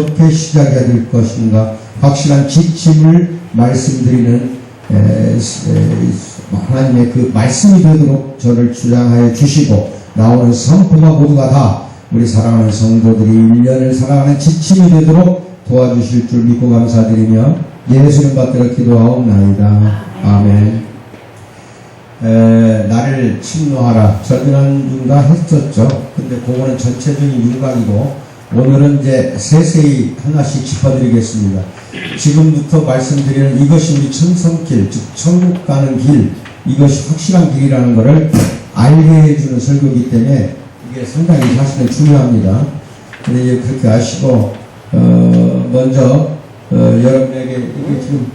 어떻게 시작해야 될 것인가 확실한 지침을 말씀드리는 하나님의 그 말씀이 되도록 저를 주장하여 주시고 나오는 선포가 모두가 다 우리 사랑하는 성도들이 1년을 살아가는 지침이 되도록 도와주실 줄 믿고 감사드리며 예수님 받들어 기도하옵나이다. 아멘. 나를 침노하라 전인한가 했었죠. 근데 그거는 전체적인 윤곽이고 오늘은 이제 세세히 하나씩 짚어드리겠습니다. 지금부터 말씀드리는 이것이 우리 천성길, 즉 천국 가는 길, 이것이 확실한 길이라는 것을 알게 해주는 설교이기 때문에 이게 상당히 사실은 중요합니다. 근데 이제 그렇게 아시고 먼저 여러분에게 이게 지금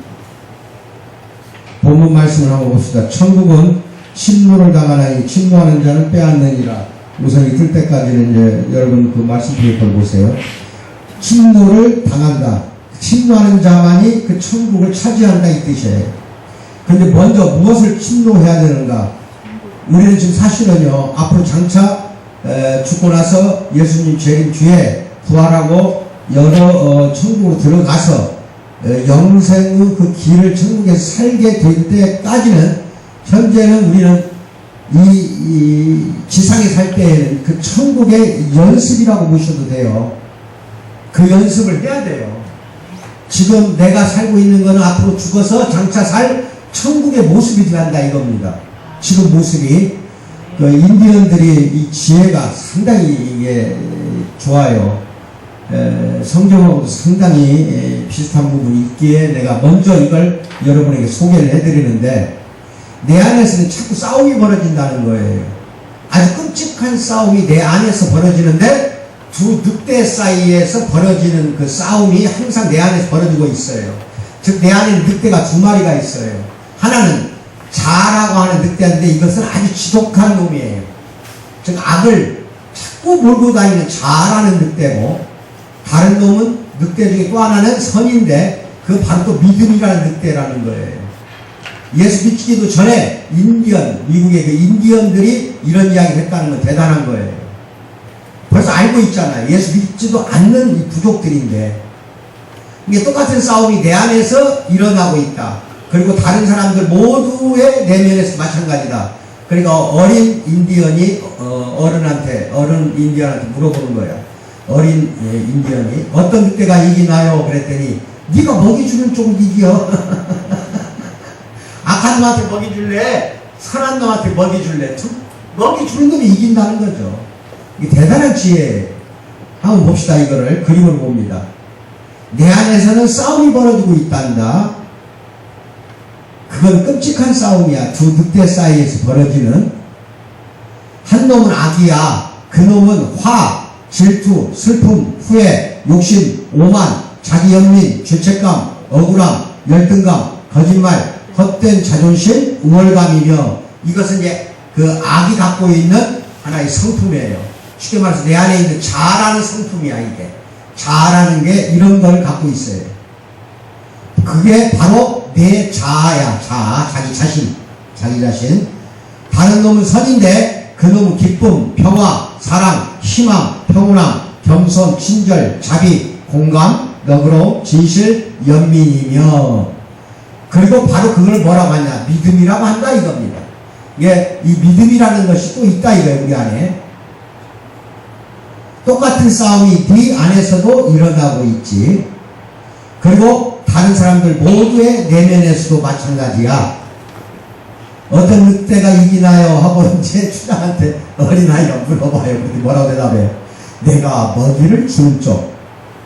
본문 말씀을 한번 봅시다. 천국은 침노를 당하나니 침노하는 자는 빼앗느니라. 우선 이틀 때까지는 이제 여러분 그 말씀 페이퍼를 보세요. 침노를 당한다. 침노하는 자만이 그 천국을 차지한다 이 뜻이에요. 근데 먼저 무엇을 침노해야 되는가? 우리는 지금 사실은요 앞으로 장차 죽고 나서 예수님 재림 뒤에 부활하고 여러 천국으로 들어가서 영생의 그 길을 천국에서 살게 될 때까지는 현재는 우리는 이 지상에 살 때에는 그 천국의 연습이라고 보셔도 돼요. 그 연습을 해야 돼요. 지금 내가 살고 있는 거는 앞으로 죽어서 장차 살 천국의 모습이 되한다 이겁니다. 지금 모습이 그 인디언들이 이 지혜가 상당히 이게 좋아요. 성경하고도 상당히 비슷한 부분이 있기에 내가 먼저 이걸 여러분에게 소개를 해드리는데 내 안에서는 자꾸 싸움이 벌어진다는 거예요. 아주 끔찍한 싸움이 내 안에서 벌어지는데 두 늑대 사이에서 벌어지는 그 싸움이 항상 내 안에서 벌어지고 있어요. 즉 내 안에는 늑대가 두 마리가 있어요. 하나는 자라고 하는 늑대인데 이것은 아주 지독한 놈이에요. 즉 악을 자꾸 몰고 다니는 자라는 늑대고 다른 놈은 늑대 중에 또 하나는 선인데 그 바로 또 믿음이라는 늑대라는 거예요. 예수 믿기도 전에 인디언, 미국의 그 인디언들이 이런 이야기를 했다는 건 대단한 거예요. 벌써 알고 있잖아요. 예수 믿지도 않는 이 부족들인데 이게 똑같은 싸움이 내 안에서 일어나고 있다. 그리고 다른 사람들 모두의 내면에서 마찬가지다. 그러니까 어린 인디언이 어른 인디언한테 물어보는 거야. 어린 인디언이 어떤 늑대가 이기나요? 그랬더니 네가 먹이 주는 쪽을 이겨. 악한 놈한테 먹이 줄래? 선한 놈한테 먹이 줄래? 먹이 주는 놈이 이긴다는 거죠. 이게 대단한 지혜예요. 한번 봅시다. 이거를 그림을 봅니다. 내 안에서는 싸움이 벌어지고 있단다. 그건 끔찍한 싸움이야. 두 늑대 사이에서 벌어지는. 한 놈은 악이야. 그 놈은 화, 질투, 슬픔, 후회, 욕심, 오만, 자기 연민, 죄책감, 억울함, 열등감, 거짓말, 헛된 자존심, 우월감이며 이것은 이제 그 악이 갖고 있는 하나의 성품이에요. 쉽게 말해서 내 안에 있는 자라는 성품이야. 이게 자라는 게 이런 걸 갖고 있어요. 그게 바로 내 자아야. 자아, 자기 자신, 자기 자신. 다른 놈은 선인데 그 놈은 기쁨, 평화, 사랑, 희망, 평온함, 겸손, 친절, 자비, 공감, 너그러움, 진실, 연민이며 그리고 바로 그걸 뭐라고 하냐? 믿음이라고 한다 이겁니다. 예, 이 믿음이라는 것이 또 있다 이거예요. 우리 안에 똑같은 싸움이 네 안에서도 일어나고 있지. 그리고 다른 사람들 모두의 내면에서도 마찬가지야. 어떤 늑대가 이기나요? 하고 이제 추장한테 어린아이가 물어봐요. 그런데 뭐라고 대답해요? 내가 먹이를 주는 쪽.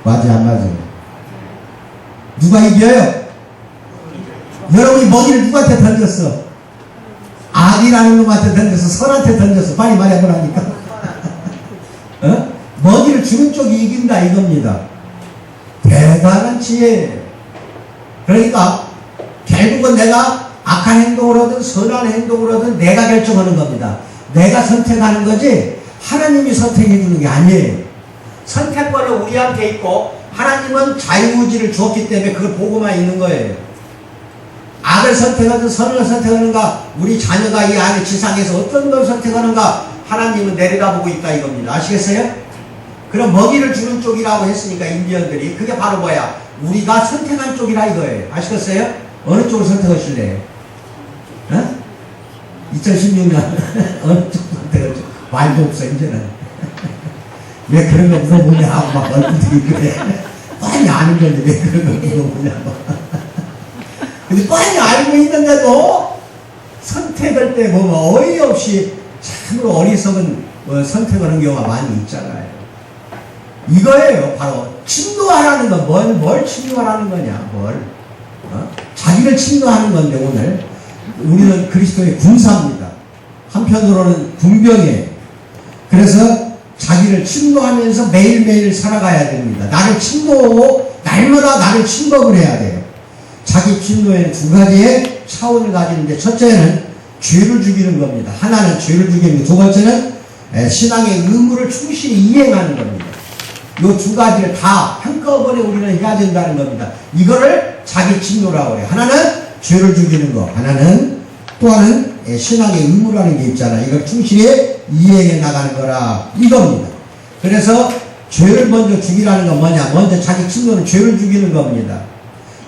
맞지 안 맞아요? 누가 이겨요? 여러분이 먹이를 누구한테 던졌어? 악이라는 놈한테 던졌어? 선한테 던졌어? 빨리 말해보라니까. 어? 먹이를 주는 쪽이 이긴다 이겁니다. 대단한 지혜예요. 그러니까 결국은 내가 악한 행동을 하든 선한 행동을 하든 내가 결정하는 겁니다. 내가 선택하는 거지 하나님이 선택해 주는 게 아니에요. 선택권은 우리한테 있고 하나님은 자유의지를 주었기 때문에 그걸 보고만 있는 거예요. 악을 선택하든 선을 선택하는가, 우리 자녀가 이 안에 지상에서 어떤 걸 선택하는가 하나님은 내려다보고 있다 이겁니다. 아시겠어요? 그럼 먹이를 주는 쪽이라고 했으니까 인디언들이 그게 바로 뭐야? 우리가 선택한 쪽이라 이거예요. 아시겠어요? 어느 쪽을 선택하실래요? 어? 2016년 어느 쪽 선택하죠? 말도 없어 이제는. 왜 그런 거 물어보냐 하고 막 얼굴들이 그래. 뻔히 아는 건데 왜 그런 거 물어보냐고. 근데 뻔히 알고 있는데도 선택할 때 보면 어이없이 참으로 어리석은 선택을 하는 경우가 많이 있잖아요. 이거예요. 바로 침노하라는 건 뭘 침노하라는 거냐. 자기를 침노하는 건데 오늘 우리는 그리스도의 군사입니다. 한편으로는 군병이에요. 그래서 자기를 침노하면서 매일매일 살아가야 됩니다. 나를 침노하고 날마다 나를 침범을 해야 돼요. 자기 침노에는 두 가지의 차원을 가지는데 첫째는 죄를 죽이는 겁니다. 하나는 죄를 죽이는 거, 두 번째는 신앙의 의무를 충실히 이행하는 겁니다. 이 두 가지를 다 한꺼번에 우리는 해야 된다는 겁니다. 이거를 자기 침노라고 해요. 하나는 죄를 죽이는 거, 하나는 또 하나는 신앙의 의무라는 게 있잖아요. 이걸 충실히 이행해 나가는 거라 이겁니다. 그래서 죄를 먼저 죽이라는 건 뭐냐? 먼저 자기 침노는 죄를 죽이는 겁니다.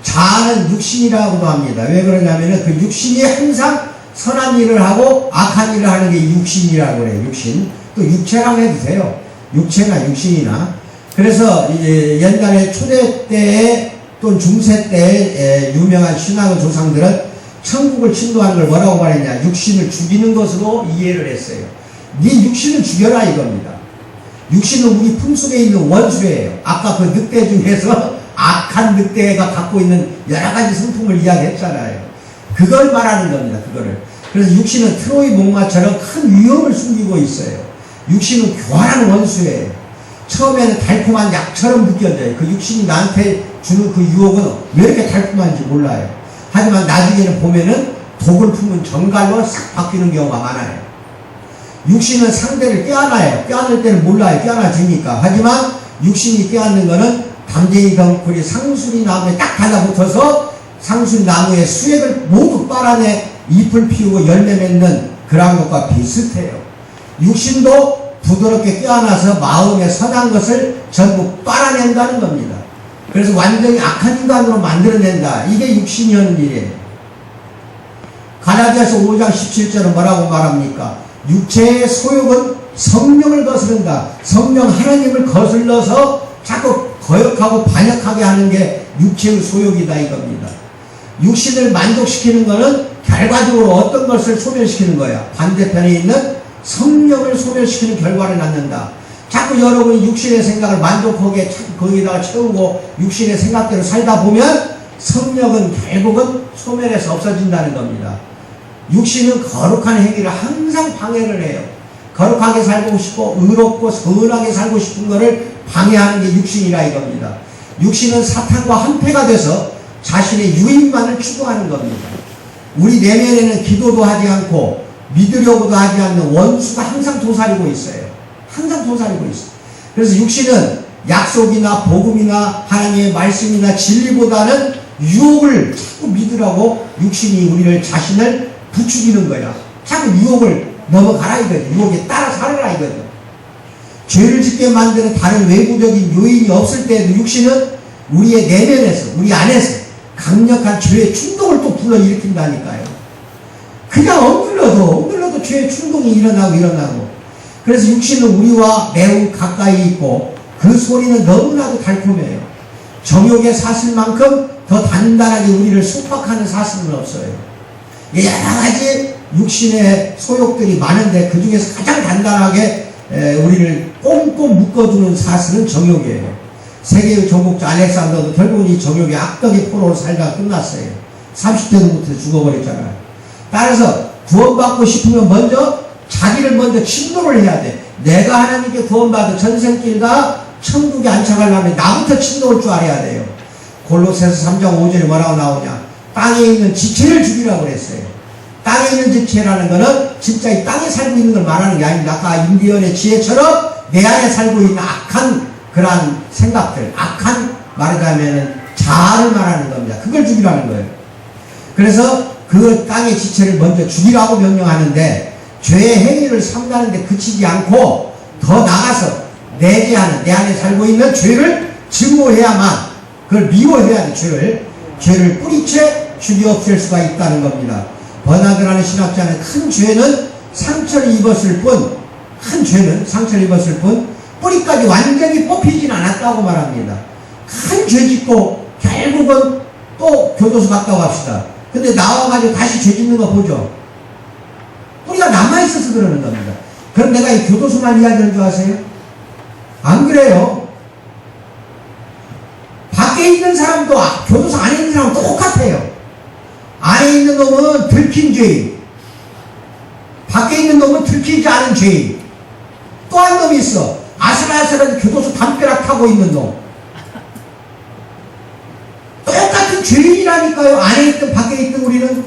자아는 육신이라고도 합니다. 왜 그러냐면은 그 육신이 항상 선한 일을 하고 악한 일을 하는 게 육신이라고 그래요. 육신. 또 육체라고 해도 돼요. 육체나 육신이나. 그래서 이제 옛날에 초대 때에 또는 중세 때에 유명한 신앙의 조상들은 천국을 침노하는 걸 뭐라고 말했냐? 육신을 죽이는 것으로 이해를 했어요. 네 육신을 죽여라 이겁니다. 육신은 우리 품속에 있는 원수예요. 아까 그 늑대 중에서 악한 늑대가 갖고 있는 여러 가지 성품을 이야기했잖아요. 그걸 말하는 겁니다. 그거를. 그래서 육신은 트로이 목마처럼 큰 위험을 숨기고 있어요. 육신은 교활한 원수예요. 처음에는 달콤한 약처럼 느껴져요. 그 육신이 나한테 주는 그 유혹은 왜 이렇게 달콤한지 몰라요. 하지만 나중에는 보면은 독을 품은 정갈로 싹 바뀌는 경우가 많아요. 육신은 상대를 껴안아요. 껴안을 때는 몰라요. 껴안아 주니까. 하지만 육신이 껴안는 거는 담쟁이 덩굴이 상수리 나무에 딱 달라붙어서 상수리 나무의 수액을 모두 빨아내 잎을 피우고 열매 맺는 그런 것과 비슷해요. 육신도 부드럽게 껴안아서 마음의 선한 것을 전부 빨아낸다는 겁니다. 그래서 완전히 악한 인간으로 만들어낸다. 이게 육신이 하는 일이에요. 갈라디아서 5장 17절은 뭐라고 말합니까? 육체의 소욕은 성령을 거스른다. 성령 하나님을 거슬러서 자꾸 거역하고 반역하게 하는 게 육체의 소욕이다 이겁니다. 육신을 만족시키는 것은 결과적으로 어떤 것을 소멸시키는 거야? 반대편에 있는 성령을 소멸시키는 결과를 낳는다. 자꾸 여러분이 육신의 생각을 만족하게 거기다가 채우고 육신의 생각대로 살다 보면 성령은 결국은 소멸해서 없어진다는 겁니다. 육신은 거룩한 행위를 항상 방해를 해요. 거룩하게 살고 싶고 의롭고 선하게 살고 싶은 것을 방해하는 게 육신이라 이겁니다. 육신은 사탄과 한패가 돼서 자신의 유익만을 추구하는 겁니다. 우리 내면에는 기도도 하지 않고 믿으려고도 하지 않는 원수가 항상 도사리고 있어요. 항상 도사리고 있어요. 그래서 육신은 약속이나 복음이나 하나님의 말씀이나 진리보다는 유혹을 자꾸 믿으라고 육신이 우리를 자신을 부추기는 거야. 자꾸 유혹을 넘어가라 이거죠. 유혹에 따라 살아라 이거죠. 죄를 짓게 만드는 다른 외부적인 요인이 없을 때에도 육신은 우리의 내면에서 우리 안에서 강력한 죄의 충동을 또 불러일으킨다니까요. 그냥 엉들러도 죄의 충동이 일어나고 그래서 육신은 우리와 매우 가까이 있고 그 소리는 너무나도 달콤해요. 정욕의 사슬만큼 더 단단하게 우리를 속박하는 사슬은 없어요. 여러 가지 육신의 소욕들이 많은데 그 중에서 가장 단단하게 우리를 꽁꽁 묶어두는 사슬은 정욕이에요. 세계의 정복자 알렉산더도 결국은 이 정욕의 악덕의 포로로 살다가 끝났어요. 30대도 못해 죽어버렸잖아요. 따라서 구원받고 싶으면 먼저 자기를 먼저 침노를 해야 돼. 내가 하나님께 구원받은 전생길 다 천국에 안착하려면 나부터 침노할 줄 알아야 돼요. 골로새서 3장 5절에 뭐라고 나오냐? 땅에 있는 지체를 죽이라고 그랬어요. 땅에 있는 지체라는 거는 진짜 이 땅에 살고 있는 걸 말하는 게 아닙니다. 아까 인디언의 지혜처럼 내 안에 살고 있는 악한 그러한 생각들, 악한 말하자면 자아를 말하는 겁니다. 그걸 죽이라는 거예요. 그래서 그 땅의 지체를 먼저 죽이라고 명령하는데 죄의 행위를 삼가는데 그치지 않고 더 나가서 내재하는, 내 안에 살고 있는 죄를 증오해야만, 그걸 미워해야 돼. 죄를 뿌리채 죽이 없앨 수가 있다는 겁니다. 버나드라는 신학자는 큰 죄는 상처를 입었을 뿐, 뿌리까지 완전히 뽑히진 않았다고 말합니다. 큰 죄 짓고 결국은 또 교도소 갔다고 합시다. 근데 나와가지고 다시 죄 짓는 거 보죠. 뿌리가 남아있어서 그러는 겁니다. 그럼 내가 이 교도소만 이야기하는 줄 아세요? 안 그래요. 밖에 있는 사람도 교도소 안에 있는 사람도 똑같아요. 안에 있는 놈은 들킨 죄인, 밖에 있는 놈은 들키지 않은 죄인. 또 한 놈이 있어. 아슬아슬하게 교도소 담벼락 타고 있는 놈. 똑같은 죄인이라니까요. 안에 있든 밖에 있든 우리는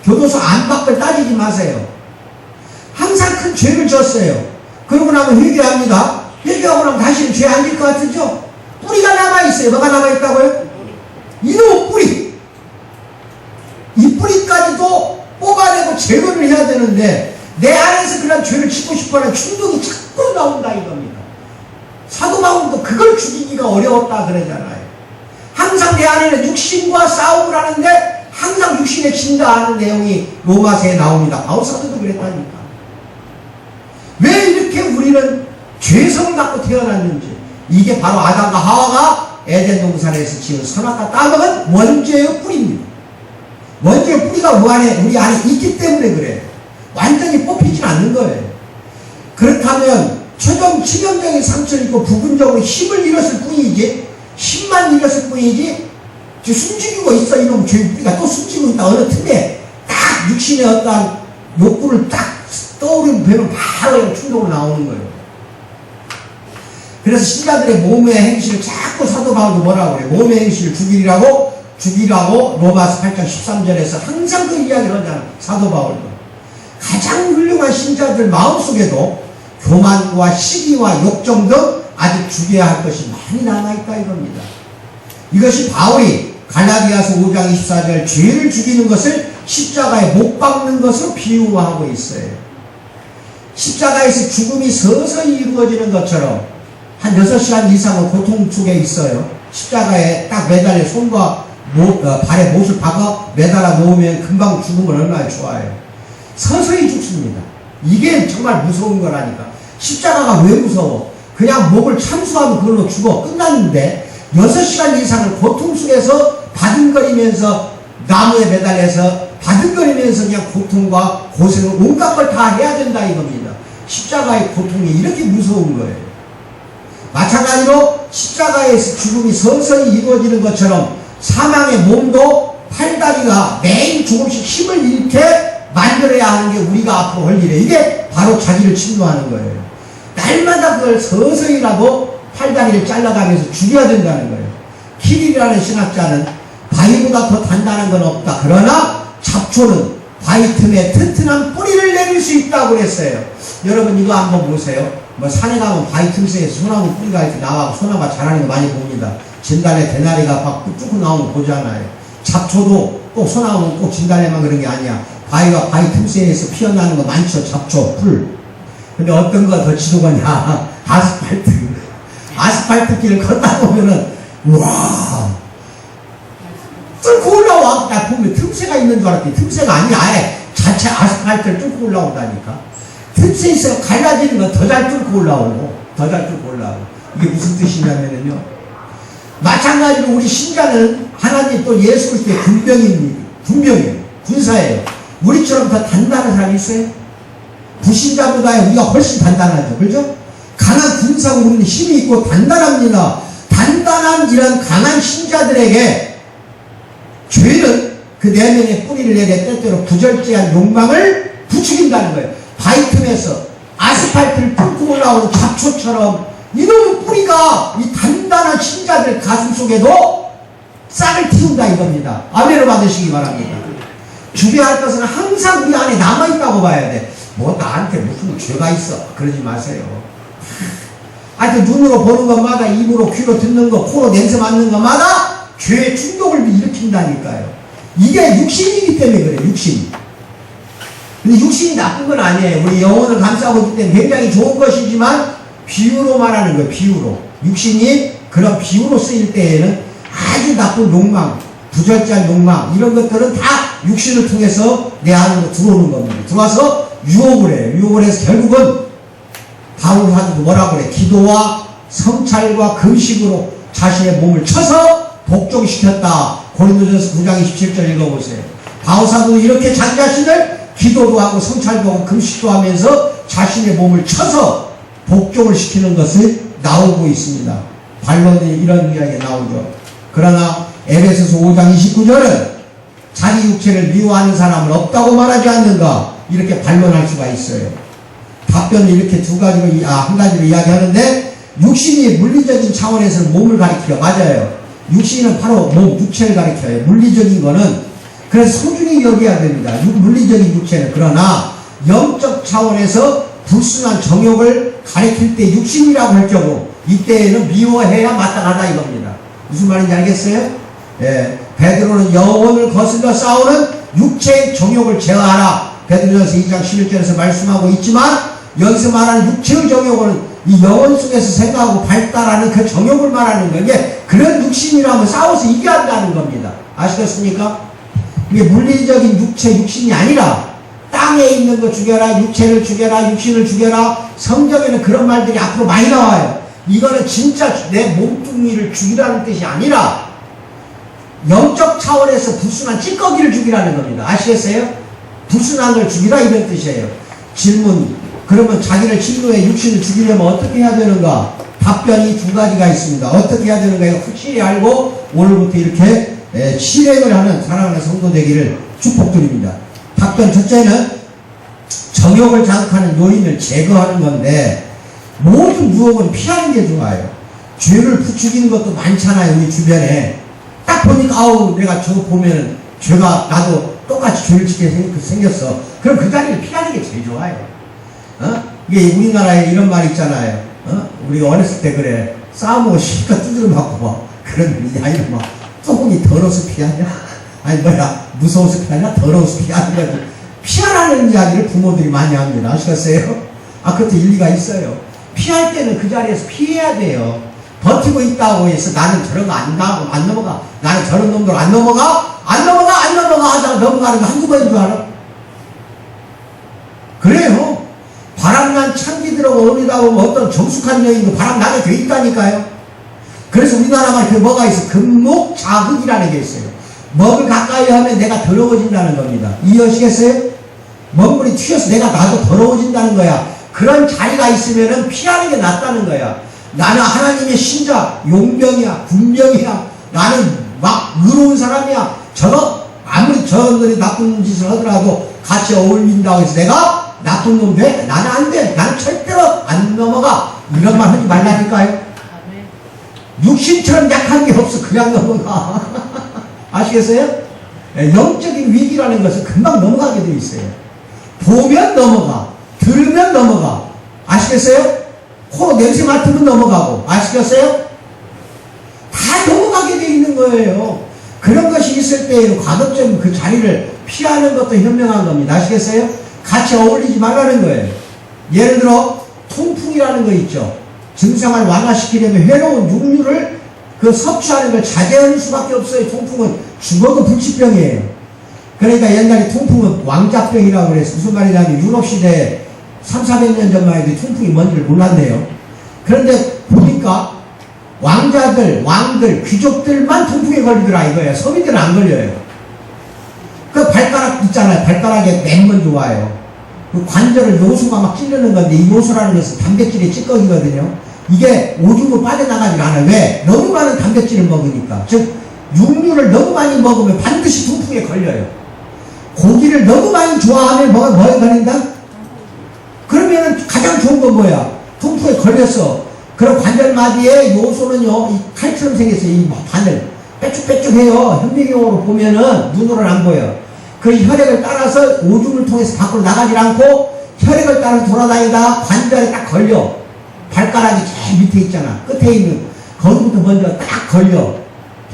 교도소 안 밖을 따지지 마세요. 항상 큰 죄를 졌어요. 그러고 나면 회개합니다. 회개하고 나면 다시는 죄 안 질 것 같으죠? 뿌리가 남아있어요. 뭐가 남아있다고요? 이놈 뿌리. 이 뿌리까지도 뽑아내고 제거를 해야 되는데 내 안에서 그런 죄를 짓고 싶어하는 충동이 자꾸 나온다 이겁니다. 사도 바울도 그걸 죽이기가 어려웠다 그러잖아요. 항상 내 안에는 육신과 싸움을 하는데 항상 육신에 진다 하는 내용이 로마서에 나옵니다. 바울 사도도 그랬다니까. 왜 이렇게 우리는 죄성을 갖고 태어났는지, 이게 바로 아담과 하와가 에덴 동산에서 지은 선악과 따먹은 원죄의 뿌리입니다. 원죄의 뿌리가 우리 안에 있기 때문에 그래요. 완전히 뽑히진 않는 거예요. 그렇다면 치명적인 상처를 입고 부분적으로 힘을 잃었을 뿐이지, 힘만 잃었을 뿐이지 숨죽이고 있어. 이놈 죄의 뿌리가 또 숨지고 있다. 어느 틈에 딱 육신의 어떤 욕구를 딱 떠오르면 되면 바로 충동으로 나오는 거예요. 그래서 신자들의 몸의 행실을 자꾸 사도 바울도 뭐라고 그래요? 몸의 행실을 죽이라고 로마서 8장 13절에서 항상 그 이야기를 하잖아요. 사도 바울도. 가장 훌륭한 신자들 마음속에도 교만과 시기와 욕정 등 아직 죽여야 할 것이 많이 남아있다 이겁니다. 이것이 바울이 갈라디아서 5장 24절 죄를 죽이는 것을 십자가에 못 박는 것으로 비유하고 있어요. 십자가에서 죽음이 서서히 이루어지는 것처럼 한 6시간 이상은 고통 속에 있어요. 십자가에 딱 매달려 손과 발에 못을 박아 매달아 놓으면 금방 죽으면 얼마나 좋아요. 서서히 죽습니다. 이게 정말 무서운 거라니까. 십자가가 왜 무서워? 그냥 목을 참수하면 그걸로 죽어 끝났는데 6시간 이상을 고통 속에서 바둥거리면서 나무에 매달려서 바둥거리면서 그냥 고통과 고생을 온갖 걸 다 해야 된다 이겁니다. 십자가의 고통이 이렇게 무서운 거예요. 마찬가지로 십자가에서 죽음이 서서히 이루어지는 것처럼 사망의 몸도 팔다리가 매일 조금씩 힘을 잃게 만들어야 하는 게 우리가 앞으로 할 일이에요. 이게 바로 자기를 침노하는 거예요. 날마다 그걸 서서히라도 팔다리를 잘라가면서 죽여야 된다는 거예요. 키릴이라는 신학자는 바위보다 더 단단한 건 없다. 그러나 잡초는 바위 틈에 튼튼한 뿌리를 내릴 수 있다고 그랬어요. 여러분 이거 한번 보세요. 산에 가면 바위 틈새에서 소나무 뿌리가 이렇게 나와서 소나무가 자라는 거 많이 봅니다. 진달래 대나리가 막 쭉 나오는 거 보잖아요. 잡초도 꼭 소나무 꼭 진달래만 그런 게 아니야. 바위가 바위 틈새에서 피어나는 거 많죠. 잡초, 풀. 근데 어떤 거 더 지도가냐? 아스팔트 길을 걷다 보면은 와 뚫고 올라와. 나 보면 틈새가 있는 줄 알았더니 틈새가 아니야. 아예 자체 아스팔트를 뚫고 올라온다니까. 틈새 있어요. 갈라지는 건 더 잘 뚫고 올라오고 이게 무슨 뜻이냐면요, 마찬가지로 우리 신자는 하나님 또 예수 그리스도의 군병이에요. 군사예요. 우리처럼 더 단단한 사람이 있어요? 불신자보다 우리가 훨씬 단단하죠. 그렇죠? 강한 군사고 우리는 힘이 있고 단단합니다. 단단한 이런 강한 신자들에게 죄는 그 내면에 뿌리를 내려 때때로 부절제한 욕망을 부추긴다는 거예요. 바위 틈에서 아스팔트를 뚫고 올라오는 잡초처럼 이놈의 뿌리가 이 단단한 신자들 가슴 속에도 싹을 틔운다 이겁니다. 아멘을 받으시기 바랍니다. 주의할 것은 항상 우리 안에 남아있다고 봐야 돼. 뭐 나한테 무슨 죄가 있어 그러지 마세요. 하여튼 눈으로 보는 것마다, 입으로 귀로 듣는 것, 코로 냄새 맡는 것마다 죄의 충동을 일으킨다니까요. 이게 육신이기 때문에 그래요. 육신. 근데 육신이 나쁜 건 아니에요. 우리 영혼을 감싸고 있기 때문에 굉장히 좋은 것이지만 비유로 말하는 거예요. 비유로. 육신이 그런 비유로 쓰일 때에는 아주 나쁜 욕망, 부절제한 욕망 이런 것들은 다 육신을 통해서 내 안으로 들어오는 겁니다. 들어와서 유혹을 해요. 유혹을 해서 결국은 바울 사도도 뭐라고 그래? 기도와 성찰과 금식으로 자신의 몸을 쳐서 복종시켰다. 고린도전서 9장 27절 읽어보세요. 바울 사도도 이렇게 자기 자신을 기도도 하고 성찰도 하고 금식도 하면서 자신의 몸을 쳐서 복종을 시키는 것을 나오고 있습니다. 반론이 이런 이야기가 나오죠. 그러나 에베소서 5장 29절은 자기 육체를 미워하는 사람은 없다고 말하지 않는가? 이렇게 반론할 수가 있어요. 답변은 이렇게 한 가지로 이야기하는데, 육신이 물리적인 차원에서 몸을 가리켜요. 맞아요. 육신은 바로 몸, 육체를 가리켜요. 물리적인 거는. 그래서 소중히 여겨야 됩니다. 물리적인 육체는. 그러나 영적 차원에서 불순한 정욕을 가리킬 때 육신이라고 할 경우 이때에는 미워해야 마땅하다 이겁니다. 무슨 말인지 알겠어요? 예, 베드로는 영혼을 거슬러 싸우는 육체의 정욕을 제어하라. 베드로전서 2장 11절에서 말씀하고 있지만 여기서 말하는 육체의 정욕은 이 영혼 속에서 생각하고 발달하는 그 정욕을 말하는 거예요. 이게 그런 육신이라면 싸워서 이겨야 한다는 겁니다. 아시겠습니까? 이게 물리적인 육신이 아니라 땅에 있는 거 죽여라, 육체를 죽여라, 육신을 죽여라. 성경에는 그런 말들이 앞으로 많이 나와요. 이거는 진짜 내 몸뚱이를 죽이라는 뜻이 아니라 영적 차원에서 불순한 찌꺼기를 죽이라는 겁니다. 아시겠어요? 불순한 걸 죽이라 이런 뜻이에요. 질문, 그러면 자기를 진노해 육신을 죽이려면 어떻게 해야 되는가? 답변이 두 가지가 있습니다. 어떻게 해야 되는가? 이거 확실히 알고 오늘부터 이렇게 실행을 하는 사랑하는 성도 되기를 축복드립니다. 답변 첫째는 정욕을 자극하는 요인을 제거하는 건데, 모든 유혹은 피하는 게 좋아요. 죄를 부추기는 것도 많잖아요. 우리 주변에 딱 보니까 아우 내가 저거 보면 나도 똑같이 죄를 짓게 생겼어. 그럼 그 자리를 피하는 게 제일 좋아요. 이게 우리나라에 이런 말 있잖아요. 우리가 어렸을 때 그래, 싸우면 실컷 두드려 맞고 그런 게 아니라 막 조금이 더러워서 피하냐? 아니 무서워서 피하냐? 더러워서 피하냐? 피하라는 이야기를 부모들이 많이 합니다. 아시겠어요? 그것도 일리가 있어요. 피할 때는 그 자리에서 피해야 돼요. 버티고 있다고 해서 나는 저런 거 안 넘어가. 나는 저런 놈들 안 넘어가 하다가 넘어가는 거 한두 번인 줄 알아? 그래요. 바람난 찬기 들어오고 어디다 보면 어떤 정숙한 여인도 바람 나게 돼 있다니까요. 그래서 우리나라 말에 그 뭐가 있어? 금목자극이라는 게 있어요. 먹을 가까이 하면 내가 더러워진다는 겁니다. 이해하시겠어요? 먹물이 튀어서 나도 더러워진다는 거야. 그런 자리가 있으면은 피하는 게 낫다는 거야. 나는 하나님의 신자, 용병이야, 군병이야. 나는 막 의로운 사람이야. 아무리 저들이 나쁜 짓을 하더라도 같이 어울린다고 해서 내가 나쁜 놈 돼? 나는 안 돼. 나는 절대로 안 넘어가. 이런 말 하지 말라니까요. 육신처럼 약한 게 없어. 그냥 넘어가. 아시겠어요? 영적인 위기라는 것은 금방 넘어가게 돼 있어요. 보면 넘어가. 들으면 넘어가. 아시겠어요? 코로 냄새 맡으면 넘어가고. 아시겠어요? 다 넘어가게 돼 있는 거예요. 그런 것이 있을 때에는 과도적인 그 자리를 피하는 것도 현명한 겁니다. 아시겠어요? 같이 어울리지 말라는 거예요. 예를 들어 통풍이라는 거 있죠. 증상을 완화시키려면 해로운 육류를 섭취하는 걸 자제하는 수밖에 없어요. 통풍은 죽어도 불치병이에요. 그러니까 옛날에 통풍은 왕자병이라고 그래서 무슨 말이냐면 유럽시대에 300~400년 전만 해도 통풍이 뭔지를 몰랐네요. 그런데 보니까 왕들, 귀족들만 통풍에 걸리더라 이거예요. 서민들은 안 걸려요. 그 발가락 있잖아요. 발가락에 맹건 좋아요. 그 관절을 요소가 막 찌르는 건데 이 요소라는 것은 단백질의 찌꺼기거든요. 이게 오줌으로 빠져나가질 않아요. 왜? 너무 많은 단백질을 먹으니까. 즉 육류를 너무 많이 먹으면 반드시 통풍에 걸려요. 고기를 너무 많이 좋아하면 뭐에 걸린다? 그러면 가장 좋은 건 뭐야? 통풍에 걸렸어. 그럼 관절마디에 요소는요, 이 칼처럼 생겼어요. 이 바늘. 빼쭉빼쭉해요. 현미경으로 보면은 눈으로는 안 보여. 그 혈액을 따라서 오줌을 통해서 밖으로 나가질 않고 혈액을 따라 돌아다니다 관절에 딱 걸려. 발가락이 제일 밑에 있잖아. 끝에 있는. 거기부터 먼저 딱 걸려.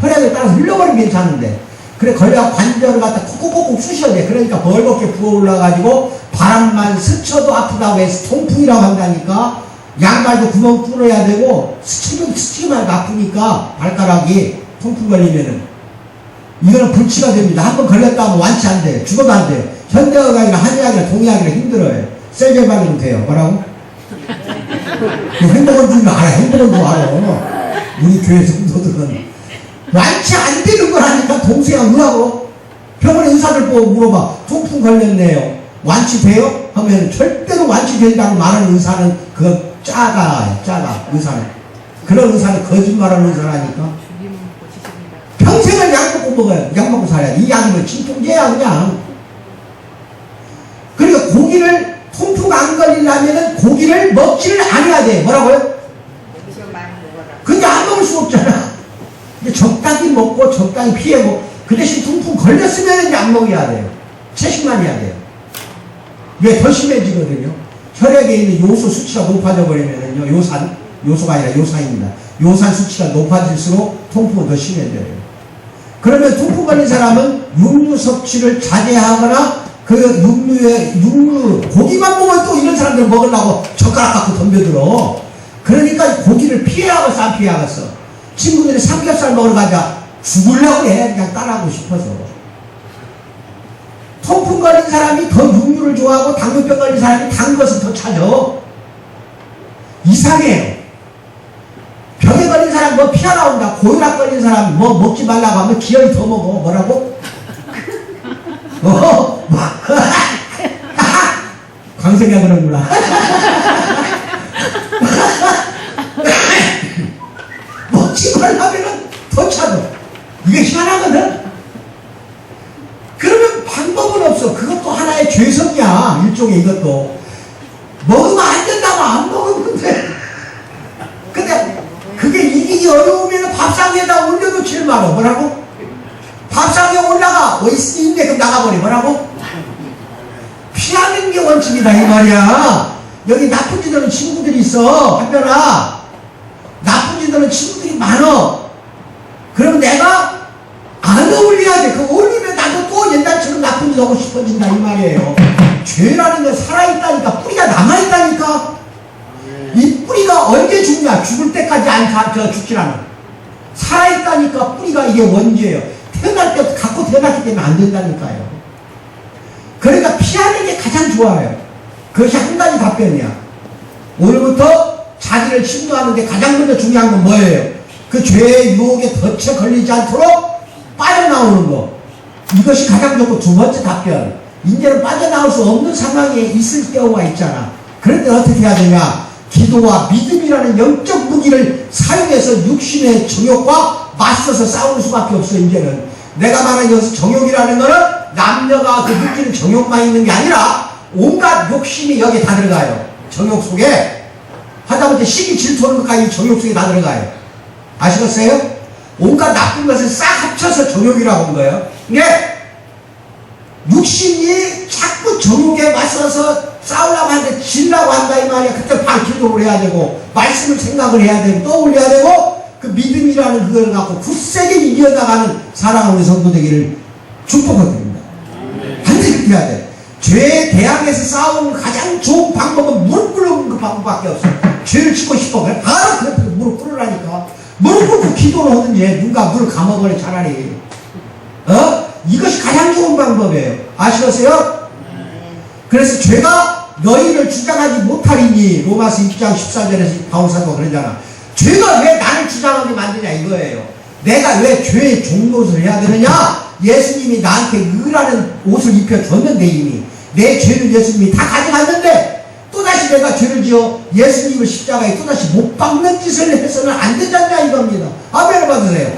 혈액을 따라서 흘러버리면 괜찮은데. 그래, 걸려 관절을 갖다 콕콕콕 쑤셔야 돼. 그러니까 벌겋게 부어 올라가지고 바람만 스쳐도 아프다고 해서 통풍이라고 한다니까. 양말도 구멍 뚫어야 되고, 스치기만 아프니까 발가락이 통풍 걸리면은. 이거는 불치가 됩니다. 한번 걸렸다 하면 완치 안 돼요. 죽어도 안 돼요. 현대의학이나 한의학이나 동의학이나 힘들어요. 셀제 바르면 돼요. 뭐라고? 행복은 줄 알아. 행복은 줄 알아. 우리 교회 성도들은. 완치 안 되는 거라니까. 동생아 뭐라고? 병원에 의사들 보고 물어봐. 통풍 걸렸네요. 완치돼요? 하면 절대로 완치된다고 말하는 의사는 그건 짜가 의사는. 그런 의사는 거짓말하는 의사라니까. 평생을 약 먹고 먹어요. 약 먹고 살아야 돼. 이 약이면 진통제야 그냥. 그러니까 고기를 통풍 안 걸리려면은 고기를 먹지를 않아야 돼. 뭐라고요? 근데 안 먹을 수 없잖아. 근데 적당히 먹고 적당히 피해 먹고 그 대신 통풍 걸렸으면 약 먹어야 돼요. 채식만 해야 돼요. 왜? 더 심해지거든요. 혈액에 있는 요소 수치가 높아져 버리면은요. 요소가 아니라 요산입니다. 요산 수치가 높아질수록 통풍은 더 심해져요. 그러면 통풍 걸린 사람은 육류 섭취를 자제하거나 육류, 고기만 먹으면 또 이런 사람들 먹으려고 젓가락 갖고 덤벼들어. 그러니까 고기를 피해야겠어, 안 피해야겠어? 친구들이 삼겹살 먹으러 가자. 죽으려고 해. 그냥 따라하고 싶어서. 통풍 걸린 사람이 더 육류를 좋아하고 당뇨병 걸린 사람이 단 것을 더 찾아. 이상해요. 병에 걸린 사람 뭐 피가 나온다. 고혈압 걸린 사람 뭐 먹지 말라고 하면 기어이 더 먹어. 뭐라고? 광생이가 그러는구나. 먹지 말라면은 더 찾아. 이게 희한하거든? 그러면 방법은 없어. 그것도 하나의 죄성이야. 일종의 이것도. 먹으면 안 된다고 안 먹으면 돼. 근데 그게 이기기 어려우면 밥상 위에다 올려놓지를 말아. 뭐라고? 밥상 위에 올라가. 있는데 그럼 나가버려. 뭐라고? 피하는 게 원칙이다 이 말이야. 여기 나쁜 짓 하는 친구들이 있어. 한별아. 나쁜 짓 하는 친구들이 많어. 그럼 내가 안 어울려야 돼. 그 어울리면 나도 또 옛날처럼 나쁜 짓 하고 싶어진다 이 말이에요. 죄라는 건 살아있다니까. 뿌리가 남아있다니까. 이 뿌리가 언제 죽냐? 죽을 때까지 죽질 않아. 살아있다니까. 뿌리가 이게 원죄예요. 태어날 때부터 갖고 태어났기 때문에 안 된다니까요. 그러니까 피하는 게 가장 좋아요. 그것이 한 가지 답변이야. 오늘부터 자기를 침노하는데 가장 먼저 중요한 건 뭐예요? 그 죄의 유혹에 덫에 걸리지 않도록 빠져나오는 거. 이것이 가장 좋고 두 번째 답변. 이제는 빠져나올 수 없는 상황에 있을 경우가 있잖아. 그럴 때 어떻게 해야 되냐? 기도와 믿음이라는 영적 무기를 사용해서 육신의 정욕과 맞서서 싸우는 수밖에 없어. 이제는 내가 말하는 여기서 정욕이라는 거는 남녀가 그 느끼는 정욕만 있는 게 아니라 온갖 욕심이 여기에 다 들어가요. 정욕 속에 하다못해 시기 질투하는 것까지 정욕 속에 다 들어가요. 아시겠어요? 온갖 나쁜 것을 싹 합쳐서 정욕이라고 한 거예요. 근데 육신이 자꾸 정욕에 맞서서 싸우려고 하는데 질라고 한다 이 말이야. 그때 기도를 해야 되고 말씀을 생각을 해야 되고 떠올려야 되고 그 믿음이라는 그걸 갖고 굳세게 이겨나가는 사랑하는 성도 되기를 축복드립니다. 반드시 그렇게 해야 돼. 죄에 대항해서 싸우는 가장 좋은 방법은 무릎 꿇는 그 방법밖에 없어. 죄를 짓고 싶어. 그래 바로 그렇게 무릎 꿇으라니까. 무릎 꿇고 기도를 하든지 누가 물을 감아버려 차라리. 이것이 가장 좋은 방법이에요. 아시겠어요? 그래서 죄가 너희를 주장하지 못하리니 로마서 2장 14절에서 바울사도가 그러잖아. 죄가 왜 나를 주장하게 만드냐 이거예요. 내가 왜 죄의 종노릇을 해야 되느냐? 예수님이 나한테 의라는 옷을 입혀줬는데 이미 내 죄를 예수님이 다 가져갔는데 또다시 내가 죄를 지어 예수님을 십자가에 또다시 못 박는 짓을 해서는 안 되잖냐 이겁니다. 아멘을 받으세요.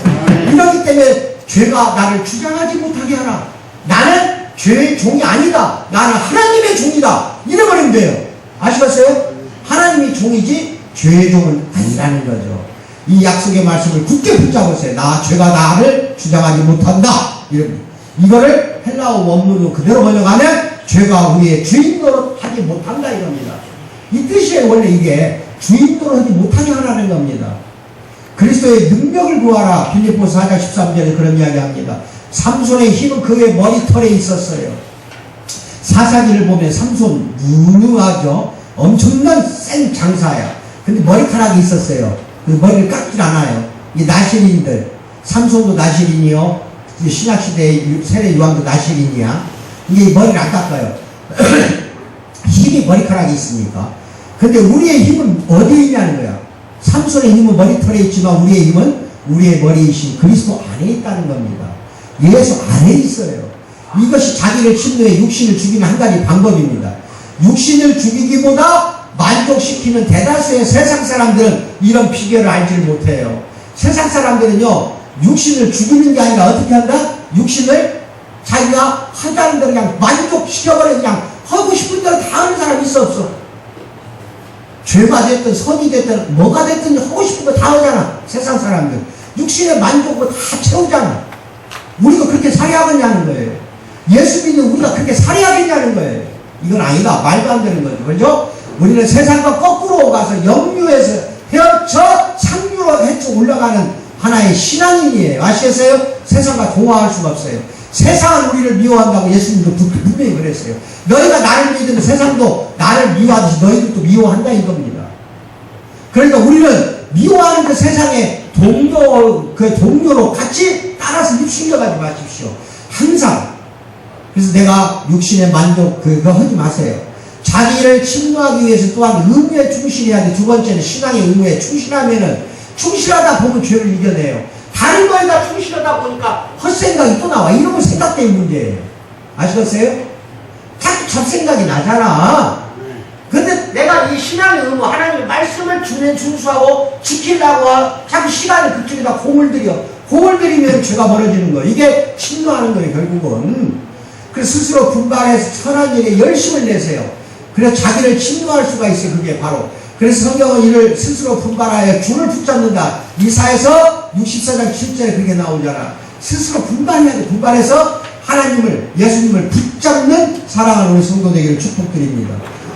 이러기 때문에 죄가 나를 주장하지 못하게 하라. 나는 죄의 종이 아니다. 나는 하나님의 종이다. 이래버리면 돼요. 아시겠어요? 하나님의 종이지 죄의 종은 아니라는 거죠. 이 약속의 말씀을 굳게 붙잡으세요. 죄가 나를 주장하지 못한다. 이거를 헬라어 원문으로 그대로 번역하면 죄가 우리의 주인 노릇하지 못한다 이겁니다. 이 뜻이에요. 원래 이게 주인 노릇하지 못하게 하라는 겁니다. 그리스도의 능력을 구하라. 빌립보서 4장 13절에 그런 이야기 합니다. 삼손의 힘은 그의 머리털에 있었어요. 사사기를 보면 삼손 무능하죠. 엄청난 센 장사야. 근데 머리카락이 있었어요. 그 머리를 깎질 않아요. 이 나시린들, 삼손도 나시린이요, 신약시대의 세례 요한도 나시린이야. 이게 머리를 안 깎아요. 힘이 머리카락이 있으니까. 근데 우리의 힘은 어디에 있냐는 거야. 삼손의 힘은 머리털에 있지만 우리의 힘은 우리의 머리이신 그리스도 안에 있다는 겁니다. 예수 안에 있어요. 이것이 자기를 침노해 육신을 죽이는 한 가지 방법입니다. 육신을 죽이기보다 만족시키는 대다수의 세상 사람들은 이런 비결을 알지를 못해요. 세상 사람들은요, 육신을 죽이는 게 아니라 어떻게 한다? 육신을 자기가 하자는 대로 그냥 만족시켜버려. 그냥 하고 싶은 대로 다 하는 사람이 있어 없어? 죄가 됐든 선이 됐든 뭐가 됐든 하고 싶은 거 다 하잖아. 세상 사람들 육신의 만족을 다 채우잖아. 우리가 그렇게 살아야겠냐는 거예요. 예수 믿는 우리가 그렇게 살아야겠냐는 거예요. 이건 아니다. 말도 안 되는 거죠. 그렇죠? 우리는 세상과 거꾸로 가서 영유에서 헤엄쳐 상유로 헤쳐 올라가는 하나의 신앙인이에요. 아시겠어요? 세상과 동화할 수가 없어요. 세상은 우리를 미워한다고 예수님도 분명히 그랬어요. 너희가 나를 믿으면 세상도 나를 미워하듯이 너희들도 미워한다 이겁니다. 그러니까 우리는 미워하는 그 세상의 동료로 같이 따라서 입술려가지 마십시오. 항상. 그래서 내가 육신의 만족 그거 하지 마세요. 자기를 침노하기 위해서 또한 의무에 충실해야 돼. 두 번째는 신앙의 의무에 충실하면은 충실하다 보면 죄를 이겨내요. 다른 거에다 충실하다 보니까 헛생각이 또 나와. 이런 건 생각 때문에 문제예요. 아시겠어요? 자꾸 잡생각이 나잖아. 근데 내가 이 신앙의 의무, 하나님의 말씀을 준수하고 지키려고 자꾸 시간을 그쪽에다 공을 들여. 공을 들이면 죄가 벌어지는 거예요. 이게 침노하는 거예요, 결국은. 그래서 스스로 분발해서 선한 일에 열심을 내세요. 그래서 자기를 침노할 수가 있어요, 그게 바로. 그래서 성경은 이를 스스로 분발하여 주를 붙잡는다. 이사에서 64장 7절에 그렇게 나오잖아. 스스로 분발해야 돼. 분발해서 하나님을, 예수님을 붙잡는 사랑하는 우리 성도 되기를 축복드립니다.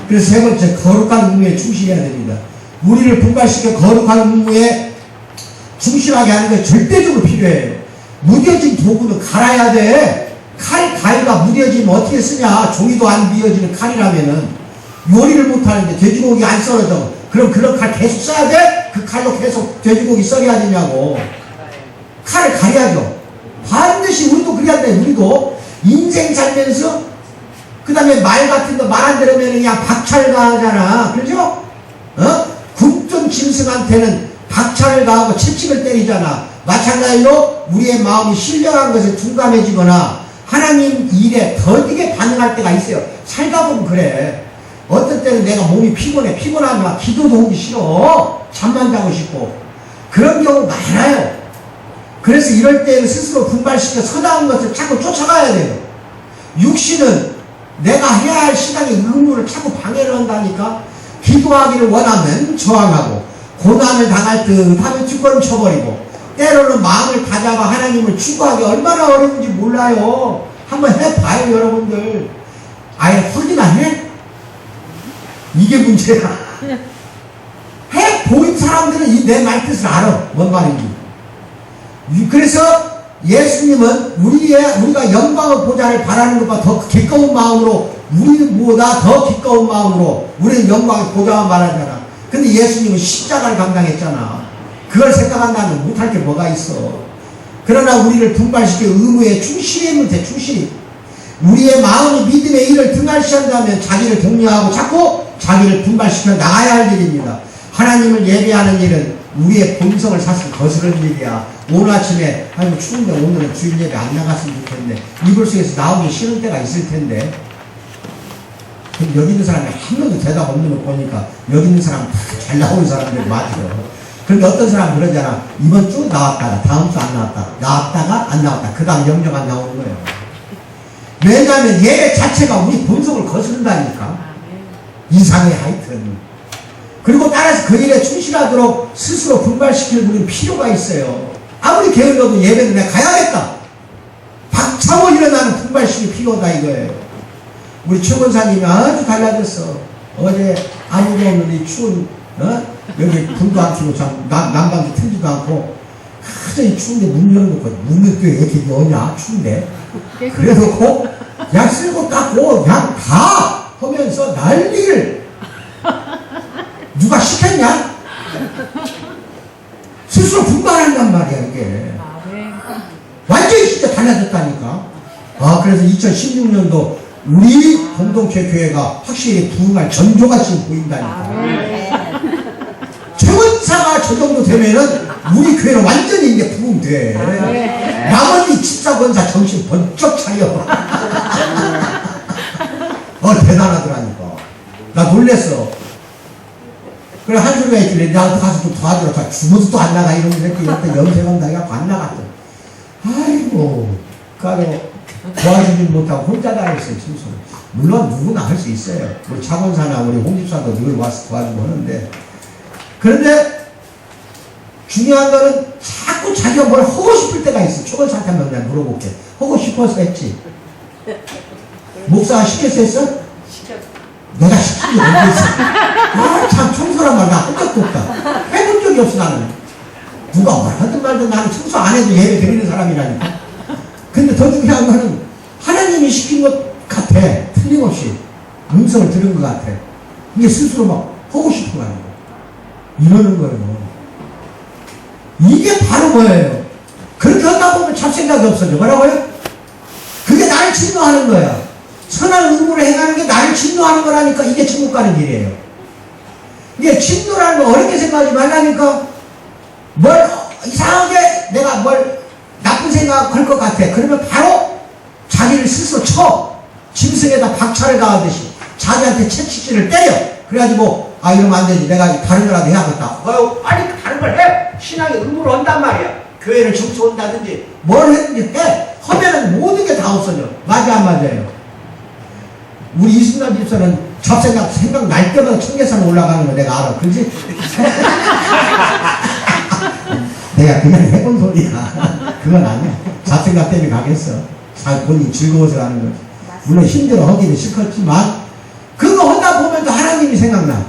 그래서 세 번째, 거룩한 의무에 충실해야 됩니다. 우리를 분발시켜 거룩한 의무에 충실하게 하는 게 절대적으로 필요해요. 무뎌진 도구는 갈아야 돼. 가위가 무뎌지면 어떻게 쓰냐. 종이도 안 비어지는 칼이라면은 요리를 못하는데 돼지고기 안 썰어져. 그럼 그런 칼 계속 써야 돼? 그 칼로 계속 돼지고기 썰어야 되냐고. 칼을 가려야죠. 반드시 우리도 그래야 돼. 우리도 인생 살면서 그 다음에 말 같은 거 말 안 들으면 그냥 박차를 가하잖아. 그렇죠? 굶뜬 짐승한테는 박차를 가하고 채찍을 때리잖아. 마찬가지로 우리의 마음이 신령한 것에 둔감해지거나 하나님 일에 더디게 반응할 때가 있어요. 살다 보면 그래. 어떤 때는 내가 몸이 피곤하면 막 기도도 하기 싫어. 잠만 자고 싶고. 그런 경우 많아요. 그래서 이럴 때는 스스로 분발시켜 선한 것을 자꾸 쫓아가야 돼요. 육신은 내가 해야 할 시간의 의무를 자꾸 방해를 한다니까. 기도하기를 원하면 저항하고 고난을 당할 듯 하면 뒷걸음 쳐버리고 때로는 마음을 다잡아 하나님을 추구하기 얼마나 어려운지 몰라요. 한번 해봐요 여러분들. 아예 홀리나 해? 이게 문제야. 해 보인 사람들은 이 내 말뜻을 알아. 뭔 말인지. 그래서 예수님은 우리가 영광의 보좌를 바라는 것보다 더 기꺼운 마음으로, 우리보다 더 기꺼운 마음으로 우리는 영광의 보좌만 바라잖아. 근데 예수님은 십자가를 감당했잖아. 그걸 생각한다면 못할 게 뭐가 있어. 그러나 우리를 분발시켜 의무에 충실하면 돼. 충실히. 우리의 마음이 믿음의 일을 등한시한다면 자기를 독려하고 자꾸 자기를 분발시켜 나가야 할 일입니다. 하나님을 예배하는 일은 우리의 본성을 사실 거스르는 일이야. 오늘 아침에 아이고 추운데 오늘은 주일 예배 안 나갔으면 좋겠네. 이불 속에서 나오기 싫은 때가 있을 텐데. 여기 있는 사람이 한 명도 대답 없는 거 보니까 여기 있는 사람 잘 나오는 사람들 맞아요. 그런데 어떤 사람 그러잖아. 이번 주 나왔다가 다음 주 안 나왔다가 나왔다가 안 나왔다. 그 다음 영영 안 나오는 거예요. 왜냐하면 예배 자체가 우리 본성을 거스른다니까. 이상해 하여튼. 그리고 따라서 그 일에 충실하도록 스스로 분발시킬 우리는 필요가 있어요. 아무리 게을러도 예배는 내가 가야겠다. 박차고 일어나는 분발식이 필요하다 이거예요. 우리 최권사님이 아주 달라졌어. 어제 아무도 없는 이 추운 여기 불도 안 켜고 난방도 틀지도 않고 하도 추운데 문 열어놓고 문을 왜 이렇게 여냐 추운데 그래놓고 약 쓸고 닦고 약 다 하면서 난리를 누가 시켰냐? 달라진단 말이야, 이게. 완전히 진짜 달라졌다니까. 그래서 2016년도 우리 공동체 교회가 확실히 부흥할 전조가 지금 보인다니까. 최원사가 저 정도 되면은 우리 교회는 완전히 이제 부흥돼. 나머지 집사권사 정신 번쩍 차려. 대단하더라니까. 나 놀랬어. 그래, 한소리가 있길래, 나도 가서 좀 도와주라. 다 죽어도 또 안 나가. 이러면서 이때 염색한다. 해갖고 안 나갔어. 아이고, 가도 도와주지 못하고 혼자 다녔어요, 친소. 물론 누구나 할 수 있어요. 우리 차권사나 우리 홍집사도 늘 와서 도와주고 하는데. 그런데 중요한 거는 자꾸 자기가 뭘 하고 싶을 때가 있어. 초권사한테 한번 내가 물어볼게. 하고 싶어서 했지. 목사가 시켜서 했어? 내가 시킨 게 언제 있어? 참 청소란 말 나 한 적도 없다. 해본 적이 없어 나는. 누가 뭐라든 말든 나는 청소 안 해도 예배 드리는 사람이라니까. 근데 더 중요한 거는 하나님이 시킨 것 같아. 틀림없이 음성을 들은 것 같아. 이게 스스로 막 하고 싶어 하는 거. 이러는 거예요. 이게 바로 뭐예요? 그렇게 하다 보면 잡생각이 없어져. 뭐라고요? 그게 나를 진노하는 거야. 선한 의무를 행하는 게 나를 진노하는 거라니까. 이게 천국 가는 길이에요. 이게 진노라는 거 어렵게 생각하지 말라니까. 뭘 이상하게 내가 뭘 나쁜 생각 걸 것 같아. 그러면 바로 자기를 스스로 쳐. 짐승에다 박차를 가하듯이 자기한테 채찍질을 때려. 그래가지고 이러면 안 되지. 내가 다른 거라도 해야겠다. 빨리 다른 걸 해. 신앙의 의무를 한단 말이야. 교회를 청소한다든지 뭘 했든지 해. 하면은 모든 게 다 없어져. 맞아 안 맞아요? 우리 이승남 집사는 잡생각 생각날 때마다 청계산 올라가는 거 내가 알아. 그렇지? 내가 그냥 해본 소리야. 그건 아니야. 잡생각 때문에 가겠어. 본인 즐거워서 가는 거지. 물론 힘들어 하기는 싫겠지만 그거 하다 보면 또 하나님이 생각나.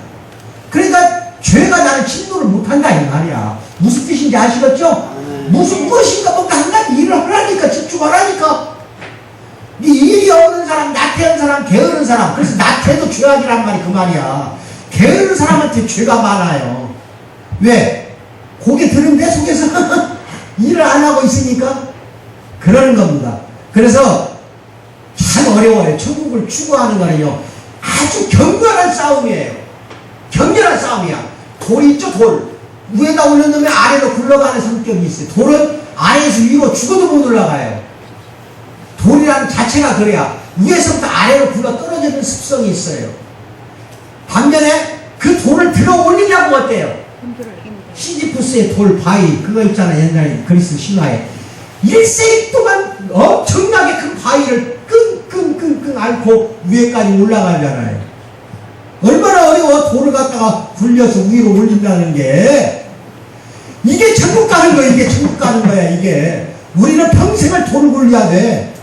그러니까 죄가 나를 진노를 못한다 이 말이야. 무슨 뜻인지 아시겠죠? 무슨 것인가 뭔가 한 가지 일을 하라니까. 집중하라니까. 이 일이 없는 사람, 나태한 사람, 게으른 사람. 그래서 나태도 죄악이란 말이 그 말이야. 게으른 사람한테 죄가 많아요. 왜? 고개 드는데 속에서 일을 안 하고 있으니까 그러는 겁니다. 그래서 참 어려워요. 천국을 추구하는 거는요, 아주 격렬한 싸움이에요. 격렬한 싸움이야. 돌이 있죠, 돌. 위에다 올려놓으면 아래로 굴러가는 성격이 있어요. 돌은 아래에서 위로 죽어도 못 올라가요. 돌이라는 자체가 그래야 위에서부터 아래로 굴러 떨어지는 습성이 있어요. 반면에 그 돌을 들어 올리려고 어때요? 시지푸스의 돌 바위 그거 있잖아요. 옛날에 그리스 신화에 1세기 동안 엄청나게 큰 바위를 끙끙끙끙 앓고 위에까지 올라가잖아요. 얼마나 어려워. 돌을 갖다가 굴려서 위로 올린다는 게. 이게 천국 가는 거야. 이게 천국 가는 거야. 이게 우리는 평생을 돌을 굴려야 돼.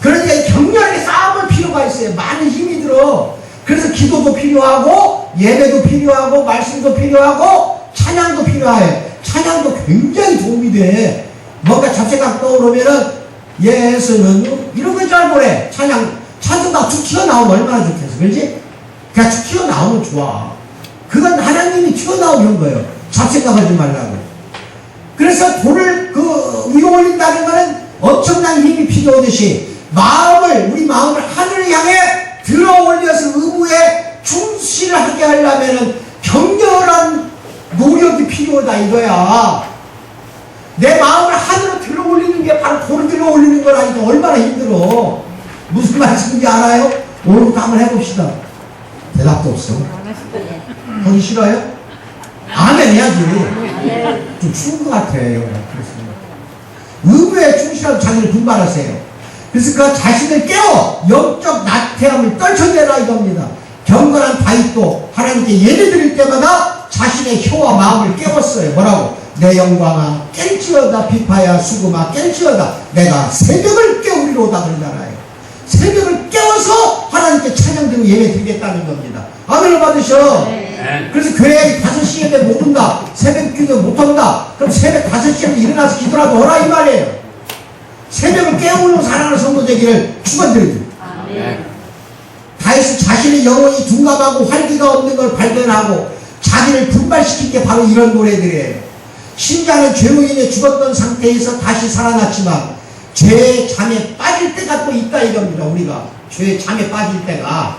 그러니까 격렬하게 싸움을 필요가 있어요. 많은 힘이 들어. 그래서 기도도 필요하고 예배도 필요하고 말씀도 필요하고 찬양도 필요해. 찬양도 굉장히 도움이 돼. 뭔가 잡생각 떠오르면은 예수는 이런 거 잘 보래. 찬송가 툭 튀어나오면 얼마나 좋겠어. 그렇지? 그냥 툭 튀어나오면 좋아. 그건 하나님이 튀어나오는 거예요. 잡생각하지 말라고. 그래서 돌을 위로 올린다는 거는 엄청난 힘이 필요하듯이 우리 마음을 하늘을 향해 들어 올려서 의무에 충실을 하게 하려면은 격렬한 노력이 필요하다 이거야. 내 마음을 하늘로 들어 올리는 게 바로 돌을 들어 올리는 거라니까. 얼마나 힘들어. 무슨 말씀인지 알아요? 오늘부터 한번 해봅시다. 대답도 없어. 하기 싫어요? 아멘 해야지. 좀 추운 것 같아요. 의무에 충실하고 자기를 분발하세요. 그래서 그 자신을 깨워 영적 나태함을 떨쳐내라 이겁니다. 경건한 다윗도 하나님께 예배드릴 때마다 자신의 혀와 마음을 깨웠어요. 뭐라고? 내 영광아 깰지어다 비파야 수금아 깰지어다 내가 새벽을 깨우리로다 그러잖아요. 새벽을 깨워서 하나님께 찬양드리고 예배드리겠다는 겁니다. 아멘을 받으셔. 그래서 교회에 5시 예배 못 온다. 새벽 기도 못 온다. 그럼 새벽 5시에 일어나서 기도라도 하라 이 말이에요. 새벽을 깨우는 사랑하는 성도 되기를 축원드립니다. 다윗은 자신의 영혼이 둔감하고 활기가 없는 걸 발견하고 자기를 분발시킨 게 바로 이런 노래들이에요. 신자는 죄로 인해 죽었던 상태에서 다시 살아났지만 죄의 잠에 빠질 때가 또 있다 이겁니다. 우리가 죄의 잠에 빠질 때가,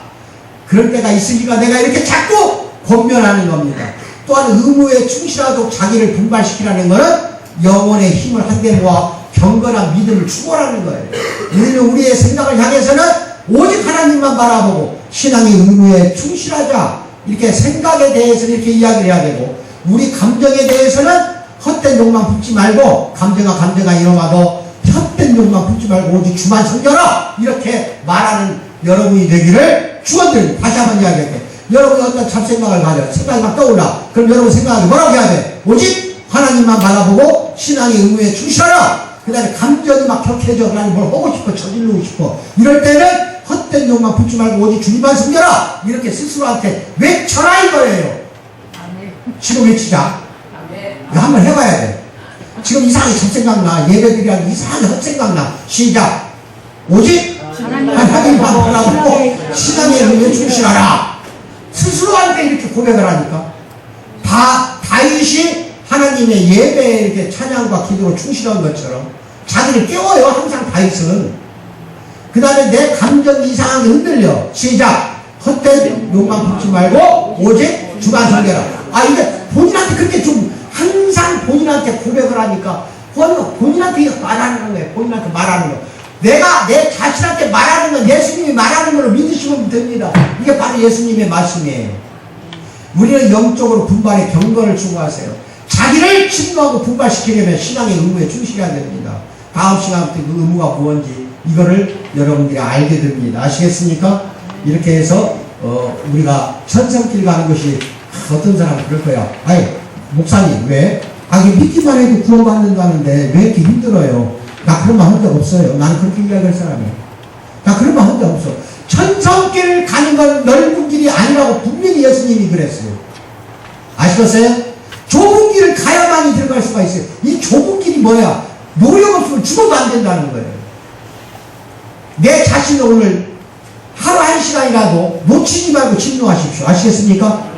그럴 때가 있으니까 내가 이렇게 자꾸 권면하는 겁니다. 또한 의무에 충실하도록 자기를 분발시키라는 것은 영혼의 힘을 한데 모아 경건한 믿음을 추구하라는 거예요. 우리는 우리의 생각을 향해서는 오직 하나님만 바라보고 신앙의 의무에 충실하자, 이렇게 생각에 대해서는 이렇게 이야기를 해야 되고, 우리 감정에 대해서는 헛된 욕망 품지 말고, 감정아 이놈아도 헛된 욕망 품지 말고 오직 주만 섬겨라, 이렇게 말하는 여러분이 되기를 축원드립니다. 다시 한번 이야기할게요. 여러분이 어떤 잡생각을 가져, 생각이 막 떠올라. 그럼 여러분 생각하기 뭐라고 해야 돼? 오직 하나님만 바라보고 신앙의 의무에 충실하라. 그 다음에 감정이 막 격해져. 나는 뭘 하고 싶어, 저지르고 싶어. 이럴 때는 헛된 욕망 품지 말고 오직 주님만 섬겨라, 이렇게 스스로한테 외쳐라 이거예요. 지금 외치자. 이거 한번 해봐야 돼. 지금 이상하게 잡생각나, 예배드리라는 이상하게 헛생각나. 시작. 오직 하나님만 바라보고 신앙의 의무에 충실하라. 스스로한테 이렇게 고백을 하니까, 다윗이 하나님의 예배에 이렇게 찬양과 기도로 충실한 것처럼 자기를 깨워요. 항상 다윗은. 그 다음에 내 감정이 이상하게 흔들려. 시작. 헛된 욕망 품지 말고 오직 주만 섬겨라. 이게 본인한테 그렇게 좀 항상 본인한테 고백을 하니까 본인한테 말하는 거예요. 본인한테 말하는 거. 내가 내 자신한테 말하는 건 예수님이 말하는 걸로 믿으시면 됩니다. 이게 바로 예수님의 말씀이에요. 우리는 영적으로 분발의 경건을 추구하세요. 자기를 침노하고 분발시키려면 신앙의 의무에 충실해야 됩니다. 다음 시간부터 그 의무가 무엇인지 이거를 여러분들이 알게 됩니다. 아시겠습니까? 이렇게 해서 우리가 천성길 가는 것이, 어떤 사람은 그럴 거야. 목사님 왜? 믿기만 해도 구원받는다는데 왜 이렇게 힘들어요? 나 그런 말 한 적 없어요. 나는 그렇게 이야기할 사람이에요. 나 그런 말 한 적 없어. 천성길을 가는 건 넓은 길이 아니라고 분명히 예수님이 그랬어요. 아시겠어요? 좁은 길을 가야만이 들어갈 수가 있어요. 이 좁은 길이 뭐야? 노력 없으면 죽어도 안 된다는 거예요. 내 자신을 오늘 하루 한 시간이라도 놓치지 말고 침노하십시오. 아시겠습니까?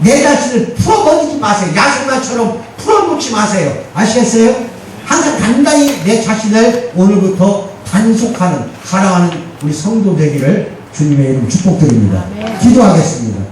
내 자신을 풀어버리지 마세요. 야생마처럼 풀어놓지 마세요. 아시겠어요? 항상 단단히 내 자신을 오늘부터 단속하는, 사랑하는 우리 성도 되기를 주님의 이름 축복드립니다. 기도하겠습니다.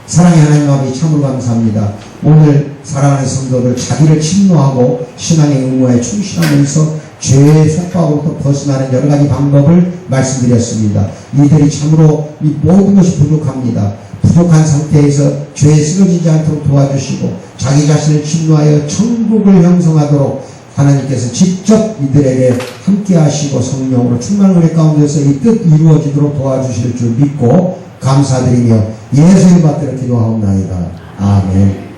사랑의 하나님 아버지, 참으로 감사합니다. 오늘 사랑하는 성도들 자기를 침노하고 신앙의 의무에 충실하면서 죄의 속박으로부터 벗어나는 여러 가지 방법을 말씀드렸습니다. 이들이 참으로 이 모든 것이 부족합니다. 부족한 상태에서 죄에 쓰러지지 않도록 도와주시고 자기 자신을 침노하여 천국을 형성하도록 하나님께서 직접 이들에게 함께 하시고 성령으로 충만한 은혜 가운데서 이 뜻 이루어지도록 도와주실 줄 믿고 감사드리며 예수님 받들어 기도하옵나이다. 아멘.